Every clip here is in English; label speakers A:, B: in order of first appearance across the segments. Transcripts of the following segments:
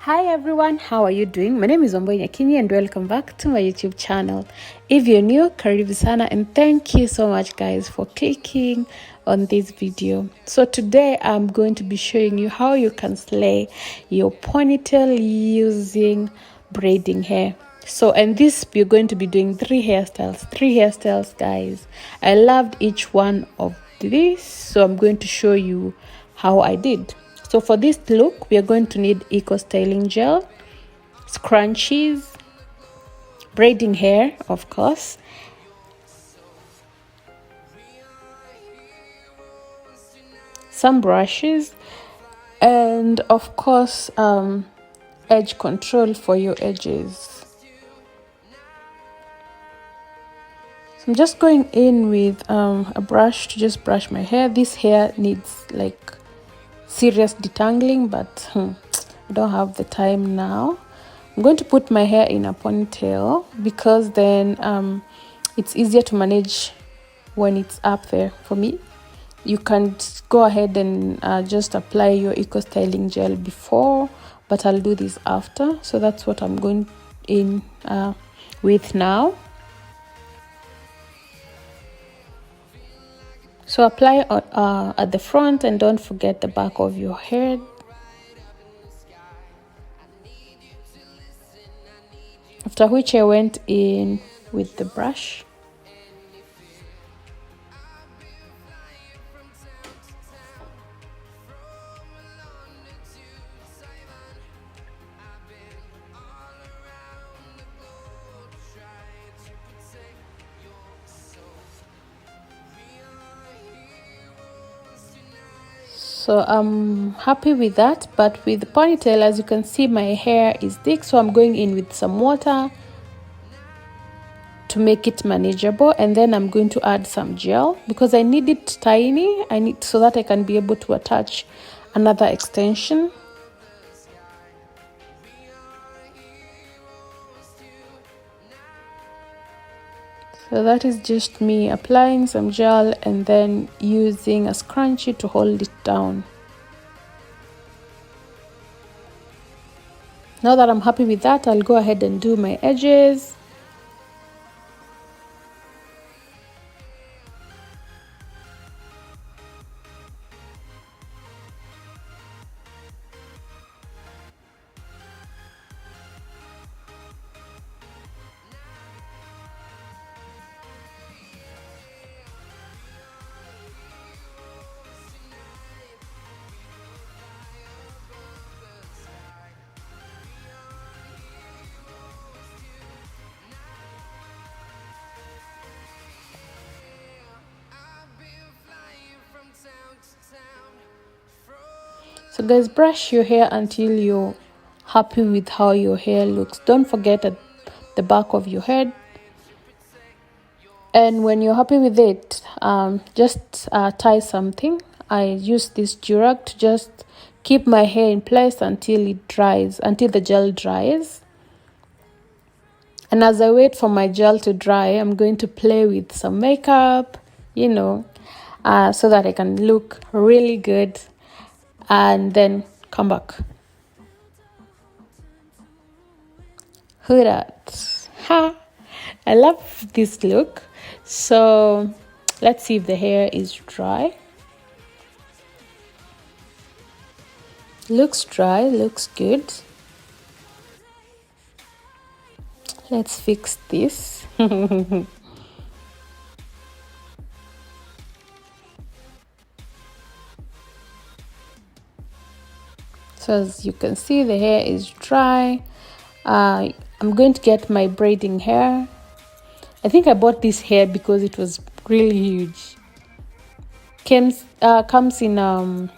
A: Hi everyone, how are you doing? My name is Wambui Nyakinyi and welcome back to my YouTube channel. If you're new, karibu sana, and thank you so much guys for clicking on this video. So today I'm going to be showing you how you can slay your ponytail using braiding hair. And this we're going to be doing three hairstyles guys. I loved each one of these, so I'm going to show you how I did. So for this look, we are going to need eco styling gel, scrunchies, braiding hair, of course, some brushes, and of course, edge control for your edges. So I'm just going in with a brush to just brush my hair. This hair needs like serious detangling, but I don't have the time now. I'm going to put my hair in a ponytail because then it's easier to manage when it's up there for me. You can go ahead and just apply your eco styling gel before, but I'll do this after. So that's what I'm going in with now. So apply at the front and don't forget the back of your head. After which I went in with the brush. So I'm happy with that, but with the ponytail, as you can see, my hair is thick, so I'm going in with some water to make it manageable, and then I'm going to add some gel because I need it tiny. I need so that I can be able to attach another extension. So that is just me applying some gel and then using a scrunchie to hold it down. Now that I'm happy with that, I'll go ahead and do my edges. So guys, brush your hair until you're happy with how your hair looks. Don't forget at the back of your head. And when you're happy with it, just tie something. I use this durag to just keep my hair in place until it dries, until the gel dries. And as I wait for my gel to dry, I'm going to play with some makeup, so that I can look really good and then come back. Who that? Ha! I love this look. So let's see if the hair is dry. Looks dry, looks good. Let's fix this. So as you can see, the hair is dry. I'm going to get my braiding hair. I think I bought this hair because it was really huge. Comes in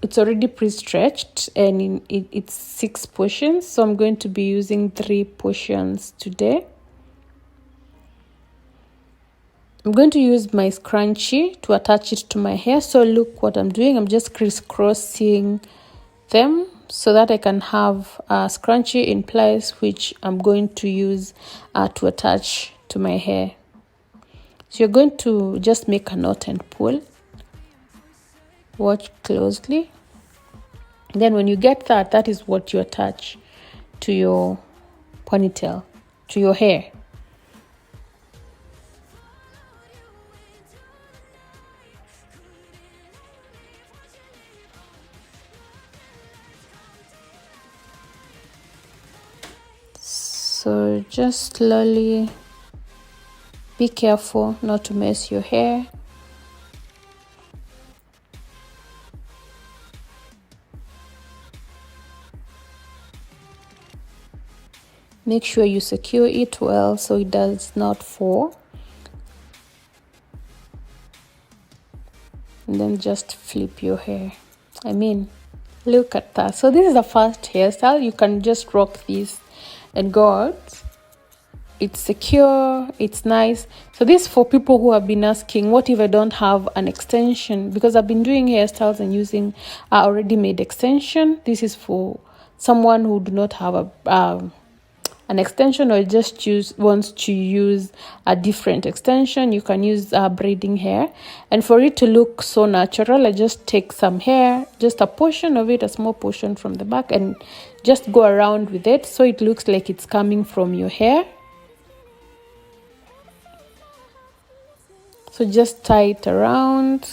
A: it's already pre-stretched and it's 6 portions, so I'm going to be using 3 portions today. I'm going to use my scrunchie to attach it to my hair. So look what I'm doing. I'm just crisscrossing them so that I can have a scrunchie in place, which I'm going to use to attach to my hair. So you're going to just make a knot and pull. Watch closely. Then when you get that, that is what you attach to your ponytail, to your hair. So just slowly, be careful not to mess your hair. Make sure you secure it well so it does not fall. And then just flip your hair. I mean, look at that. So this is the first hairstyle. You can just rock this and go out. It's secure, it's nice. So this is for people who have been asking, what if I don't have an extension? Because I've been doing hairstyles and using already made extension. This is for someone who do not have an extension, or just wants to use a different extension. You can use braiding hair, and for it to look so natural, I just take some hair, just a portion of it, a small portion from the back, and just go around with it so it looks like it's coming from your hair. So just tie it around.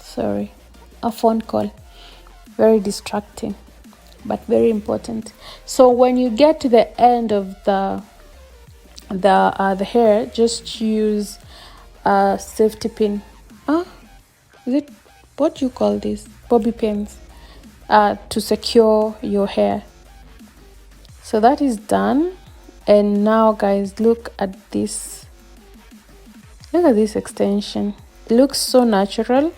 A: Sorry, a phone call. Very distracting, but very important. So when you get to the end of the hair, just use a safety pin. Is it, what do you call this? Bobby pins, to secure your hair. So that is done. And now guys, look at this. Look at this extension. It looks so natural.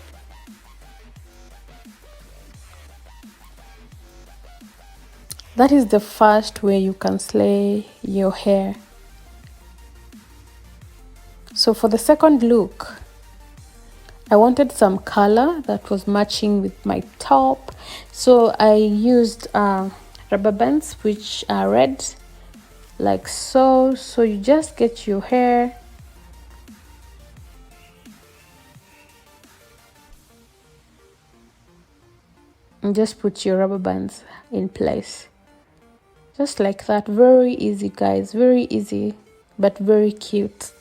A: That is the first way you can slay your hair. So for the second look, I wanted some color that was matching with my top. So I used rubber bands, which are red, like so. So you just get your hair. And just put your rubber bands in place. Just like that. Very easy, guys. Very easy, but very cute.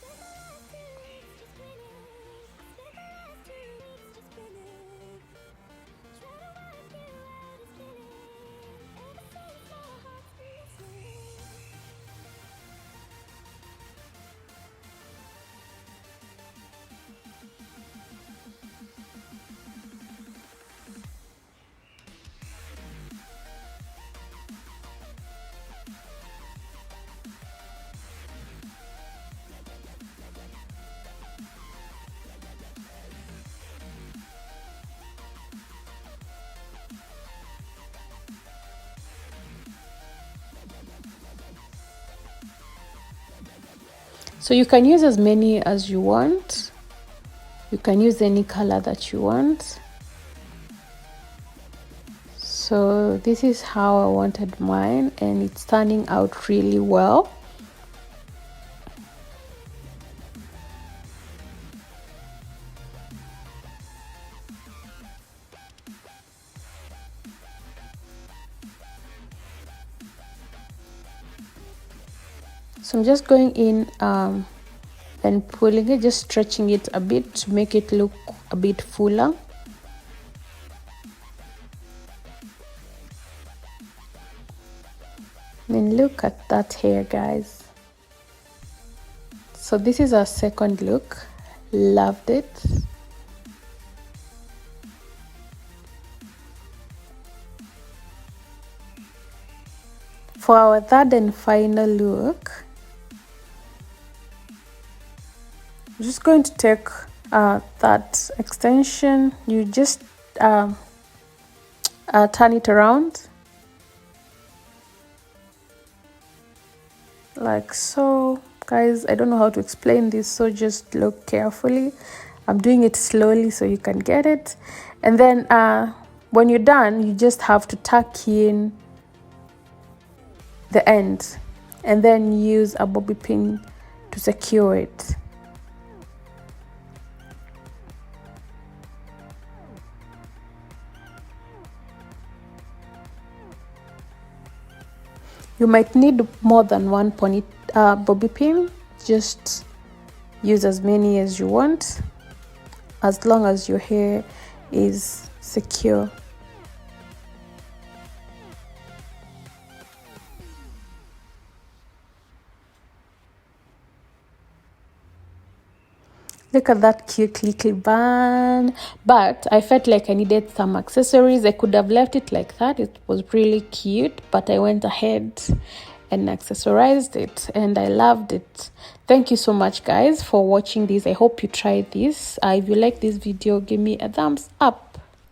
A: So you can use as many as you want. You can use any color that you want. So this is how I wanted mine, and it's turning out really well. So I'm just going in and pulling it, just stretching it a bit to make it look a bit fuller. I mean, look at that hair, guys. So this is our second look. Loved it. For our third and final look, I'm just going to take that extension. You just turn it around like so. Guys, I don't know how to explain this, so just look carefully. I'm doing it slowly so you can get it. And then when you're done, you just have to tuck in the end and then use a bobby pin to secure it. You might need more than one bobby pin. Just use as many as you want, as long as your hair is secure. Look at that cute little bun. But I felt like I needed some accessories. I could have left it like that. It was really cute, but I went ahead and accessorized it, and I loved it. Thank you so much, guys, for watching this. I hope you try this. If you like this video, give me a thumbs up.